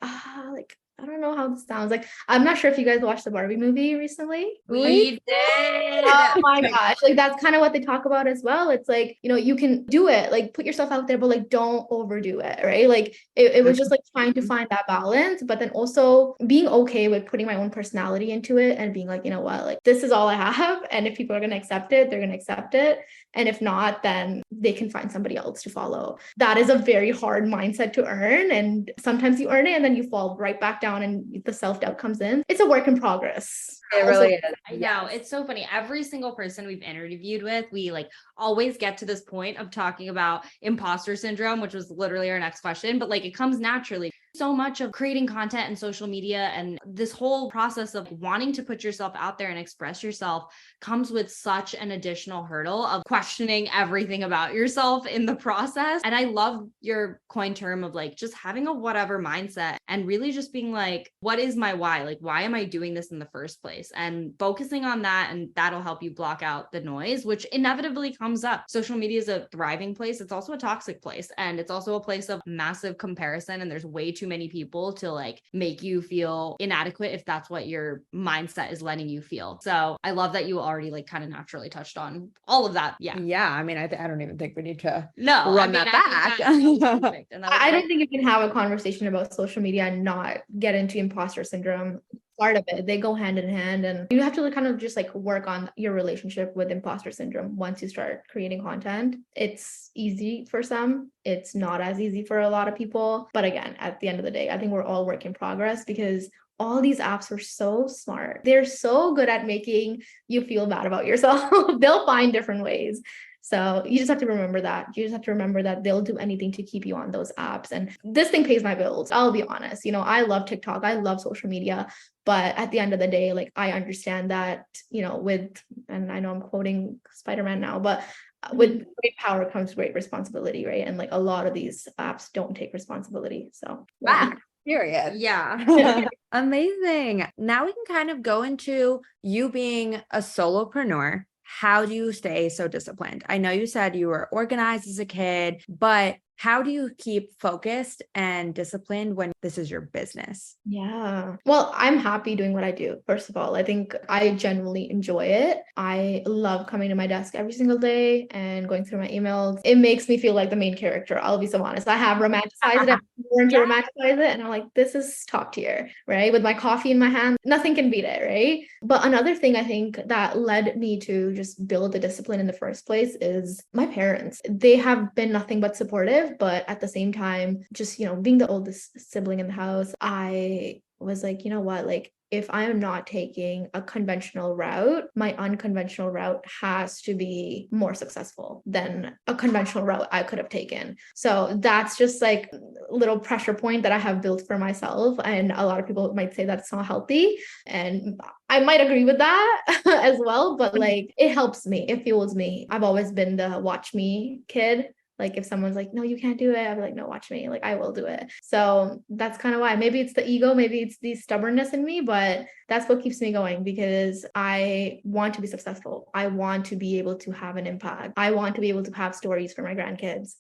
I don't know how this sounds. Like, I'm not sure if you guys watched the Barbie movie recently. We did. Oh my gosh. Like, that's kind of what they talk about as well. It's like, you can do it, like put yourself out there, but like, don't overdo it. Right. Like it was just like trying to find that balance, but then also being okay with putting my own personality into it and being like, you know what, like this is all I have. And if people are going to accept it, they're going to accept it. And if not, then they can find somebody else to follow. That is a very hard mindset to earn. And sometimes you earn it and then you fall right back down and the self-doubt comes in. It's a work in progress. It really is. I know. It's so funny. Every single person we've interviewed with, we like always get to this point of talking about imposter syndrome, which was literally our next question, but like it comes naturally. So much of creating content and social media and this whole process of wanting to put yourself out there and express yourself comes with such an additional hurdle of questioning everything about yourself in the process. And I love your coin term of like just having a whatever mindset and really just being like, what is my why? Like, why am I doing this in the first place? And focusing on that, and that'll help you block out the noise, which inevitably comes up. Social media is a thriving place. It's also a toxic place. And it's also a place of massive comparison. And there's way too many people to like make you feel inadequate if that's what your mindset is letting you feel. So I love that you already like kind of naturally touched on all of that. Yeah. Yeah. I mean, I don't even think we need to run that back. I don't think you can have a conversation about social media and not get into imposter syndrome. Part of it, they go hand in hand, and you have to kind of just like work on your relationship with imposter syndrome. Once you start creating content, it's easy for some, it's not as easy for a lot of people, but again, at the end of the day, I think we're all work in progress, because all these apps are so smart. They're so good at making you feel bad about yourself. They'll find different ways. So you just have to remember that. You just have to remember that they'll do anything to keep you on those apps. And this thing pays my bills. I'll be honest. I love TikTok. I love social media. But at the end of the day, like I understand that, and I know I'm quoting Spider-Man now, but with great power comes great responsibility, right? And like a lot of these apps don't take responsibility. So wow. Period. Yeah. Amazing. Now we can kind of go into you being a solopreneur. How do you stay so disciplined? I know you said you were organized as a kid, but how do you keep focused and disciplined when this is your business? Yeah. Well, I'm happy doing what I do. First of all, I think I genuinely enjoy it. I love coming to my desk every single day and going through my emails. It makes me feel like the main character. I'll be so honest. I have romanticized it. I've learned to romanticize it. And I'm like, this is top tier, right? With my coffee in my hand, nothing can beat it, right? But another thing I think that led me to just build the discipline in the first place is my parents. They have been nothing but supportive, but at the same time, just, being the oldest sibling in the house, I was like, you know what, like if I'm not taking a conventional route, my unconventional route has to be more successful than a conventional route I could have taken. So that's just like a little pressure point that I have built for myself. And a lot of people might say that's not healthy. And I might agree with that as well, but like it helps me, it fuels me. I've always been the watch me kid. Like if someone's like, no, you can't do it, I'll be like, no, watch me. Like I will do it. So that's kind of why. Maybe it's the ego, maybe it's the stubbornness in me, but that's what keeps me going because I want to be successful. I want to be able to have an impact. I want to be able to have stories for my grandkids,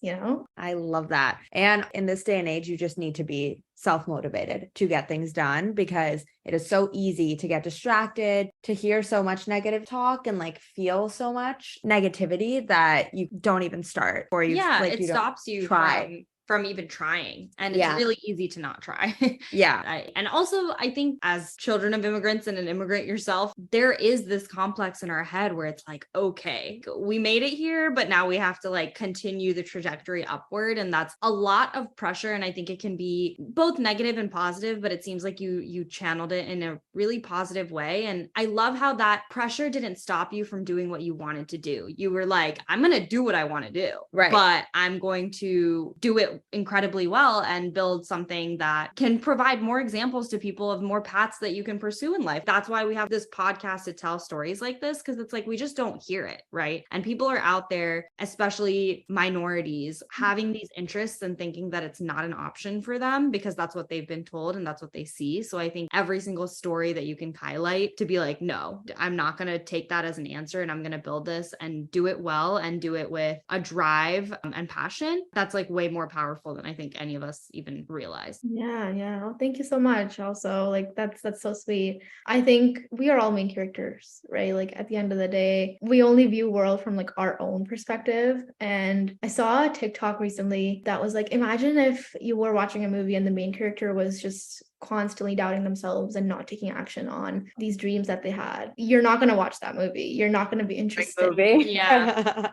I love that. And in this day and age, you just need to be self-motivated to get things done because it is so easy to get distracted, to hear so much negative talk and like feel so much negativity that you don't even start or you it stops you from even trying. And it's really easy to not try. And also I think as children of immigrants and an immigrant yourself, there is this complex in our head where it's like, okay, we made it here, but now we have to like continue the trajectory upward. And that's a lot of pressure. And I think it can be both negative and positive, but it seems like you channeled it in a really positive way. And I love how that pressure didn't stop you from doing what you wanted to do. You were like, I'm going to do what I want to do, but I'm going to do it incredibly well and build something that can provide more examples to people of more paths that you can pursue in life. That's why we have this podcast to tell stories like this, because it's like we just don't hear it, right? And people are out there, especially minorities, having these interests and thinking that it's not an option for them because that's what they've been told and that's what they see. So I think every single story that you can highlight to be like, no, I'm not going to take that as an answer and I'm going to build this and do it well and do it with a drive and passion. That's like way more powerful than I think any of us even realize. Yeah. Well, thank you so much. Also, like that's so sweet. I think we are all main characters, right? Like at the end of the day, we only view world from like our own perspective. And I saw a TikTok recently that was like, imagine if you were watching a movie and the main character was just constantly doubting themselves and not taking action on these dreams that they had. You're not going to watch that movie. You're not going to be interested. Yeah.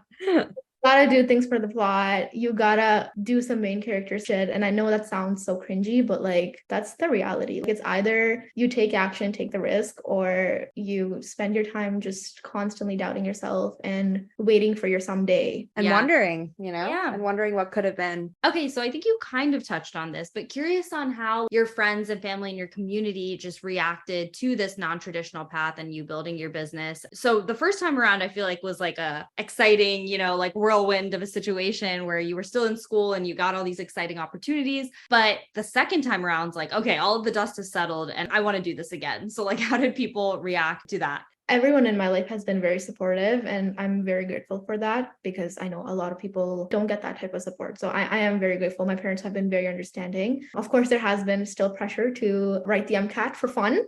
Gotta do things for the plot. You gotta do some main character shit. And I know that sounds so cringy, but like that's the reality. Like, it's either you take action, take the risk, or you spend your time just constantly doubting yourself and waiting for your someday. And wondering, and wondering what could have been. Okay, so I think you kind of touched on this, but curious on how your friends and family and your community just reacted to this non-traditional path and you building your business. So the first time around, I feel like was like a exciting, like whirlwind of a situation where you were still in school and you got all these exciting opportunities. But the second time around, it's like, okay, all of the dust has settled and I want to do this again. So like, how did people react to that? Everyone in my life has been very supportive and I'm very grateful for that because I know a lot of people don't get that type of support. So I am very grateful. My parents have been very understanding. Of course, there has been still pressure to write the MCAT for fun.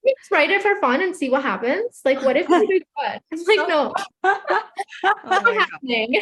Just write it for fun and see what happens. Like, what if we do that? It's like, no, not happening.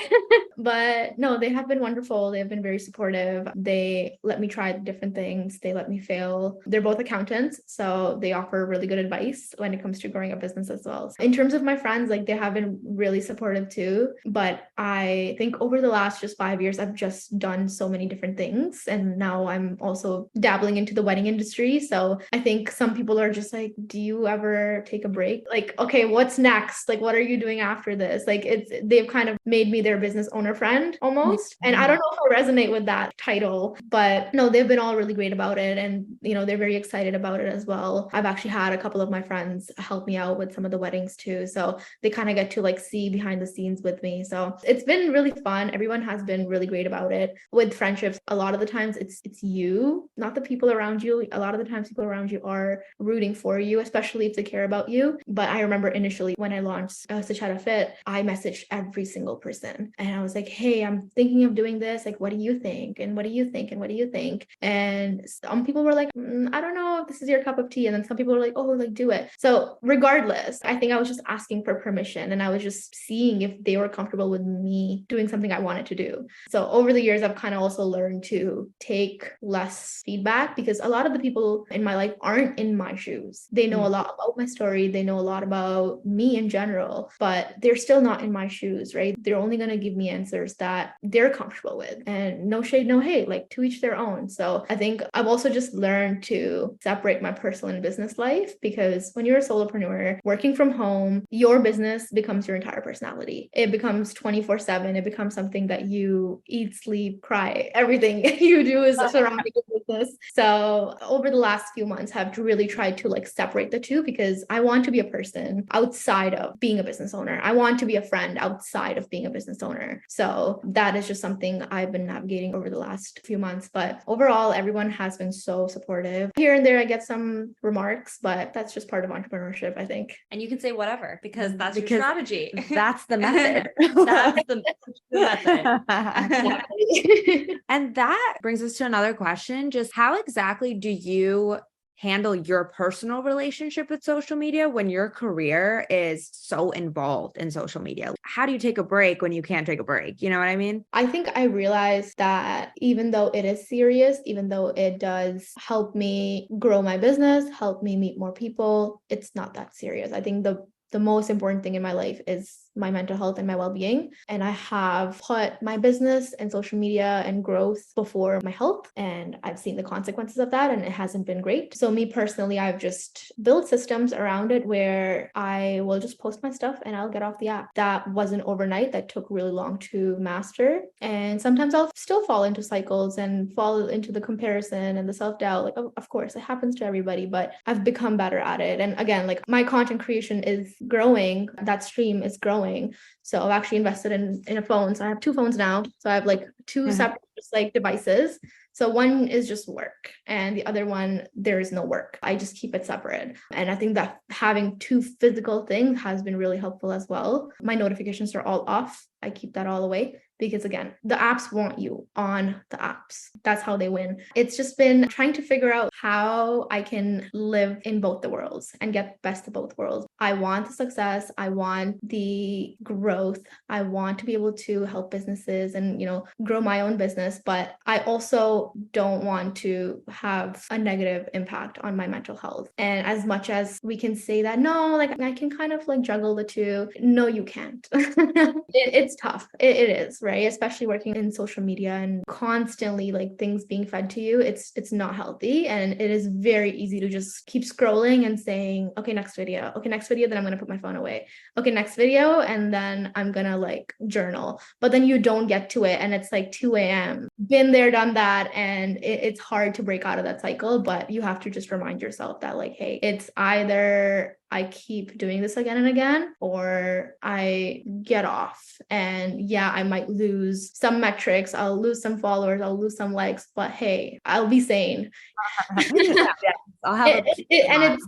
But no, they have been wonderful. They have been very supportive. They let me try different things. They let me fail. They're both accountants, so they offer really good advice when it comes to growing a business as well. In terms of my friends, like they have been really supportive too. But I think over the last just 5 years, I've just done so many different things. And now I'm also dabbling into the wedding industry. So So I think some people are just like, do you ever take a break? Like, okay, what's next? Like, what are you doing after this? Like they've kind of made me their business owner friend almost. And I don't know if I resonate with that title, but no, they've been all really great about it. And, they're very excited about it as well. I've actually had a couple of my friends help me out with some of the weddings too. So they kind of get to like see behind the scenes with me. So it's been really fun. Everyone has been really great about it. With friendships, a lot of the times it's you, not the people around you. A lot of the times people around you are rooting for you, especially if they care about you. But I remember initially when I launched Sucheta Fit, I messaged every single person and I was like, hey, I'm thinking of doing this. Like, what do you think? And what do you think? And what do you think? And some people were like, I don't know if this is your cup of tea. And then some people were like, oh, like do it. So regardless, I think I was just asking for permission and I was just seeing if they were comfortable with me doing something I wanted to do. So over the years, I've kind of also learned to take less feedback because a lot of the people in my life aren't in my shoes. They know a lot about my story. They know a lot about me in general, but they're still not in my shoes, right? They're only going to give me answers that they're comfortable with, and no shade, no hate, like to each their own. So I think I've also just learned to separate my personal and business life, because when you're a solopreneur working from home, your business becomes your entire personality. It becomes 24/7. It becomes something that you eat, sleep, cry. Everything you do is surrounding your business. So over the last few months, I've really tried to like separate the two, because I want to be a person outside of being a business owner. I want to be a friend outside of being a business owner. So that is just something I've been navigating over the last few months. But overall, everyone has been so supportive. Here and there, I get some remarks, but that's just part of entrepreneurship, I think. And you can say whatever, because that's your strategy. That's the method. That's the method. And that brings us to another question. Just how exactly do you handle your personal relationship with social media when your career is so involved in social media? How do you take a break when you can't take a break? You know what I mean? I think I realized that even though it is serious, even though it does help me grow my business, help me meet more people, it's not that serious. I think the most important thing in my life is my mental health and my well-being. And I have put my business and social media and growth before my health. And I've seen the consequences of that, and it hasn't been great. So me personally, I've just built systems around it where I will just post my stuff and I'll get off the app. That wasn't overnight. That took really long to master. And sometimes I'll still fall into cycles and fall into the comparison and the self-doubt. Like, of course, it happens to everybody, but I've become better at it. And again, like my content creation is growing. That stream is growing. So I've actually invested in a phone. So I have two phones now. So I have like two separate just like devices. So one is just work and the other one, there is no work. I just keep it separate. And I think that having two physical things has been really helpful as well. My notifications are all off. I keep that all away. Because again, the apps want you on the apps. That's how they win. It's just been trying to figure out how I can live in both the worlds and get best of both worlds. I want the success. I want the growth. I want to be able to help businesses and, grow my own business. But I also don't want to have a negative impact on my mental health. And as much as we can say that, no, like I can kind of like juggle the two. No, you can't. It's tough. It is, right? Especially working in social media and constantly like things being fed to you. It's not healthy. And it is very easy to just keep scrolling and saying, okay, next video. Okay, next video. Then I'm going to put my phone away. Okay, next video. And then I'm going to like journal. But then you don't get to it. And it's like 2 a.m. Been there, done that. And it's hard to break out of that cycle. But you have to just remind yourself that like, hey, it's either I keep doing this again and again, or I get off. And yeah, I might lose some metrics. I'll lose some followers. I'll lose some likes, but hey, I'll be sane. I'll have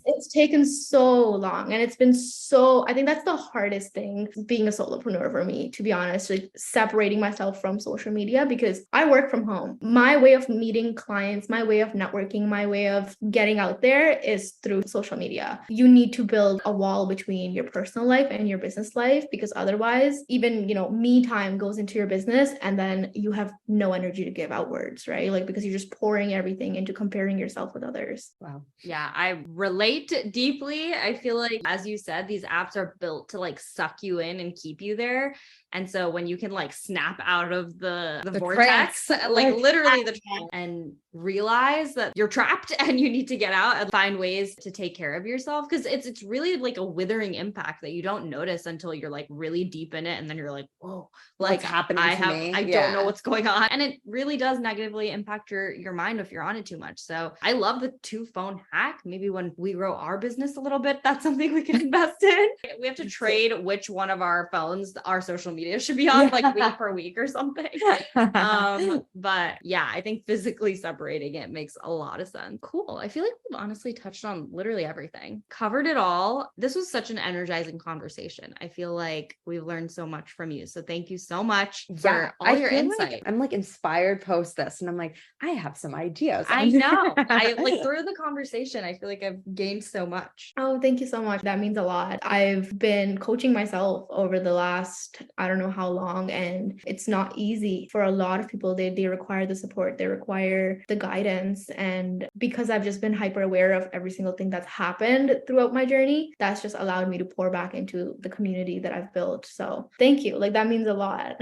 it's taken so long, and it's been so, I think that's the hardest thing being a solopreneur for me, to be honest, like separating myself from social media, because I work from home. My way of meeting clients, my way of networking, my way of getting out there is through social media. You need to build a wall between your personal life and your business life, because otherwise even, me time goes into your business and then you have no energy to give outwards, right? Like, because you're just pouring everything into comparing yourself with others. Wow. Yeah, I relate deeply. I feel like, as you said, these apps are built to like suck you in and keep you there. And so when you can like snap out of the vortex, vortex, like literally the trance, and realize that you're trapped and you need to get out and find ways to take care of yourself. Cause it's really like a withering impact that you don't notice until you're like really deep in it. And then you're like, whoa, like what's happening to me? I don't know what's going on. And it really does negatively impact your mind if you're on it too much. So I love the 2-phone hack. Maybe when we grow our business a little bit, that's something we can invest in. We have to trade which one of our phones our social media should be on, like week per week or something. But yeah, I think physically separating it makes a lot of sense. Cool. I feel like we've honestly touched on literally everything, covered it all. This was such an energizing conversation. I feel like we've learned so much from you. So thank you so much for all your insight. Like I'm like inspired post this and I'm like, I have some ideas. I know. I like through the conversation, I feel like I've gained so much. Oh, thank you so much. That means a lot. I've been coaching myself over the last, I don't know how long, and it's not easy for a lot of people. They require the support, they require the guidance. And because I've just been hyper aware of every single thing that's happened throughout my journey, that's just allowed me to pour back into the community that I've built. So thank you. Like that means a lot.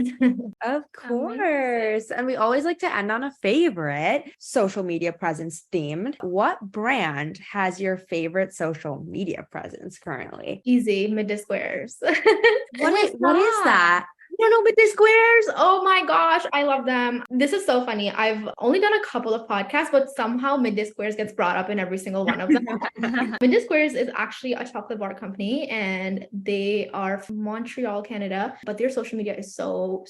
Of course. And we always like to end on a favorite social media presence themed. What brand has your favorite social media presence currently? Easy, Midday Squares. What is that? You don't know Midday Squares? Oh my gosh, I love them. This is so funny. I've only done a couple of podcasts, but somehow Midday Squares gets brought up in every single one of them. Midday Squares is actually a chocolate bar company, and they are from Montreal, Canada, but their social media is so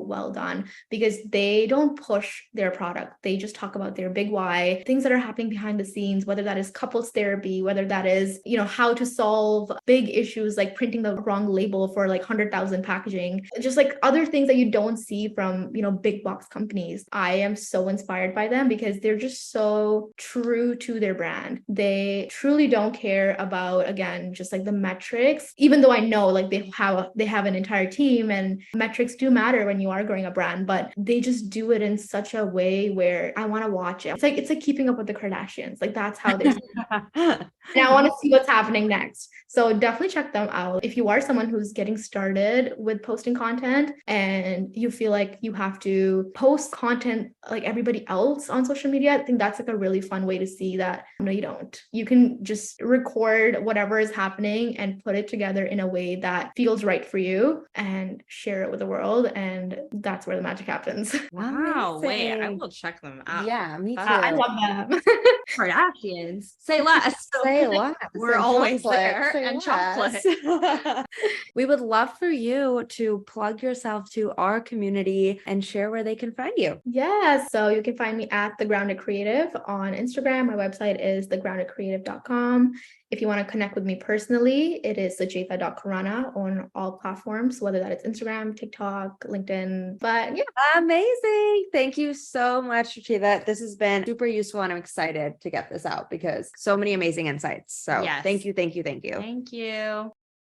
well done because they don't push their product. They just talk about their big why, things that are happening behind the scenes, whether that is couples therapy, whether that is, how to solve big issues like printing the wrong label for like 100,000 packaging, just like other things that you don't see from, big box companies. I am so inspired by them because they're just so true to their brand. They truly don't care about, again, just like the metrics, even though I know like they have an entire team and metrics do matter when you are growing a brand, but they just do it in such a way where I want to watch it. It's like keeping up with the Kardashians. Like that's how they're and I want to see what's happening next. So definitely check them out. If you are someone who's getting started with posting content and you feel like you have to post content like everybody else on social media, I think that's like a really fun way to see that. No, you don't. You can just record whatever is happening and put it together in a way that feels right for you and share it with the world. And that's where the magic happens. Wow. Wait, I will check them out. Yeah, me too. I love them. Kardashians. Say less. Say less. We're always there. And chocolate. We would love for you to plug yourself to our community and share where they can find you. Yeah, so you can find me at The Grounded Creative on Instagram. My website is thegroundedcreative.com. If you want to connect with me personally, it is Sucheta.Khurana on all platforms, whether that is Instagram, TikTok, LinkedIn. But yeah. Amazing. Thank you so much, Sucheta. This has been super useful and I'm excited to get this out because so many amazing insights. So yes. Thank you. Thank you.